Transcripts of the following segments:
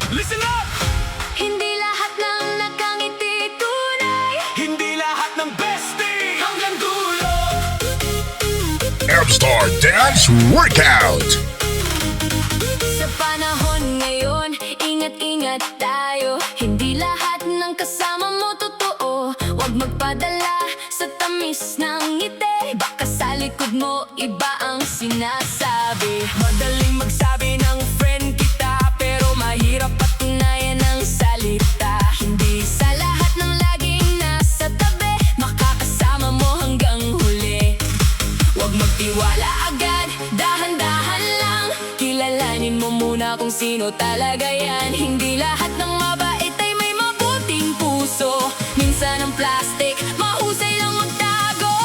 Listen up! Hindi lahat ng nakangiti tunay. Hindi lahat ng bestie hanggang dulo. Amstar Dance Workout. Sa panahon ngayon, ingat-ingat tayo. Hindi lahat ng kasama mo totoo. Huwag magpadala sa tamis ng ngiti. Baka sa likod mo iba ang sinasabi. Madaling magsabi ng friend kita, pero mahirap patunayan ng salita. Hindi sa lahat ng laging nasa tabi makakasama mo hanggang huli. Huwag magtiwala Agad, dahan-dahan lang. Kilalanin mo muna kung sino talaga yan. Hindi lahat ng mabait ay may mabuting puso. Minsan ang plastic, mahusay lang magtago.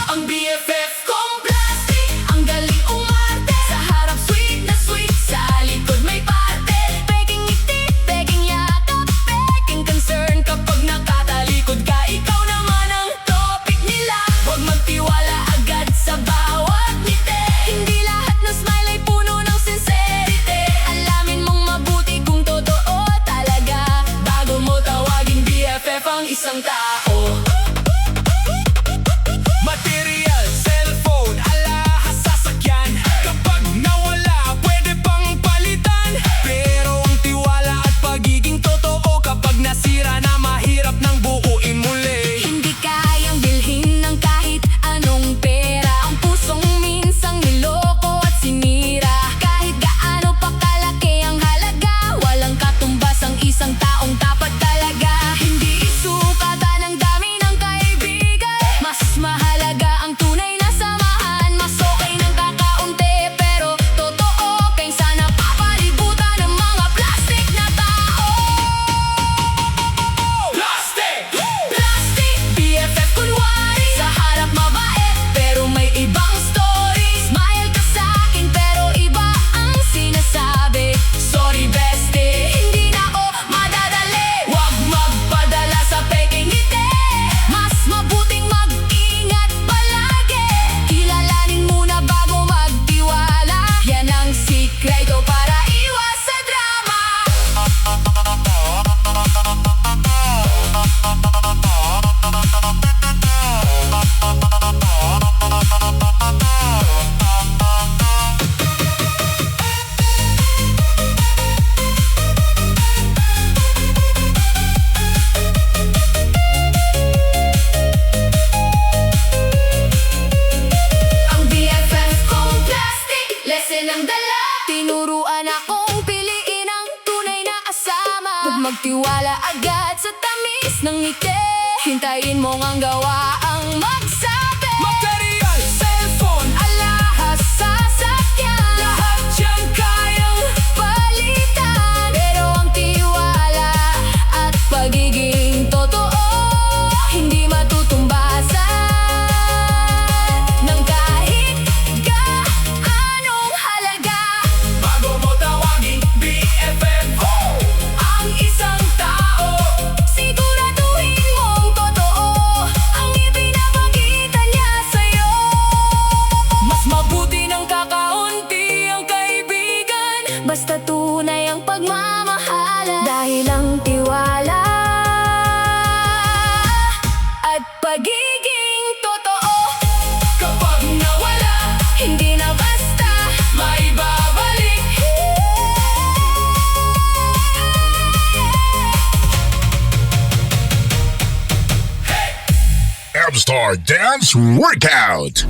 ang BFF Kung plastic, ang galing umarte. Sa harap sweet na sweet, sa likod may parte. Peking ngiti, peking yakap, peking concern. Kapag nakatalikod ka, ikaw naman ang topic nila. Huwag magtiwala Agad sa bawat ngiti. Hindi lahat ng smile ay puno ng sincerity. Alamin mong mabuti kung totoo talaga bago mo tawagin BFF ang isang tao. material, cellphone, alahas sasakyan. Kapag nawala, pwede pang palitan. Pero ang tiwala at pagiging totoo, kapag nasira na, mahirap nang buuin muli. Hindi kayang bilhin ng kahit anong pera. Ang pusong minsang niloko at sinira. Kahit gaano pa kalaki ang halaga, walang katumbas ang isang taong tapat talaga. Hindi isukatan ang dami ng kaibigan. Mas mahalaga ang tunay na samahan. Mas okay ng kakaunti pero totoo kaysa napapalibutan ng mga plastic na tao. Plastic! Plastic, BFF kunwari. Sa harap mabait, pero may ibang story. Smile ka sa'kin, pero iba ang sinasabi. Sorry bestie, hindi na ako madadali. Huwag magpadala sa peking ngiti. Mas mabuting mag-ingat palagi. Kilalanin muna bago magtiwala. Yan ang sikreto para iwas sa drama. Ang BFF kong plastic, lesson ang dala. Tinuruan akong piliin ang tunay na kasama. Huwag magtiwala agad sa tamis ng ngiti. Hintayin mo ngang gawa ang magsabi. Material, cellphone, Alahas sasakyan, lahat yan kayang palitan. Pero ang tiwala at pagiging totoo hindi matutumbasan ng kahit gaanong halaga. bago mo tawagin BFF. Ang isang tao, siguraduhin mong totoo ang ipinapakita niya sa'yo. Mas mabuti ng kakaunti ang kaibigan, basta tunay ang pagmamahala. Dahil ang tiwala at pagiging totoo, Kapag nawala, hindi na basta maibabalik. Amstar Dance Workout.